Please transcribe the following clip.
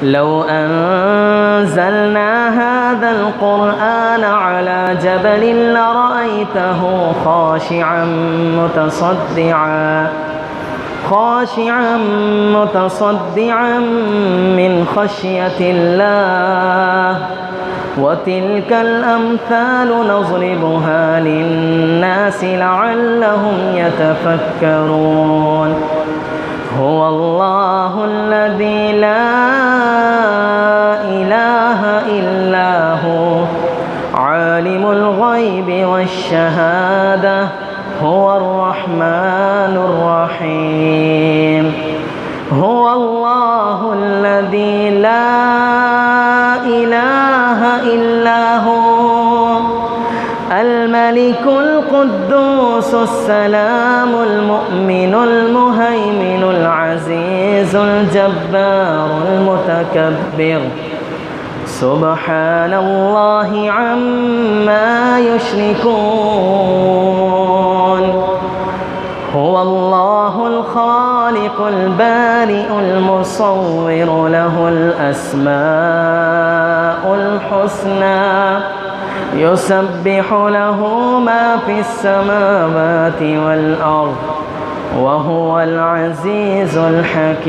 لو أنزلنا هذا القرآن على جبل لرأيته خاشعا متصدعا من خشية الله وتلك الأمثال نضربها للناس لعلهم يتفكرون هو الله الذي لا إله إلا هو عالم الغيب والشهادة هو الرحمن الرحيم هو الله الذي لا إله إلا هو الملك القدوس السلام المؤمن المهيمن العزيز الجبار المتكبر سبحان الله عما يشركون هو الله الخالق البارئ المصور له الأسماء الحسنى يسبح له ما في السماوات والأرض وهو العزيز الحكيم.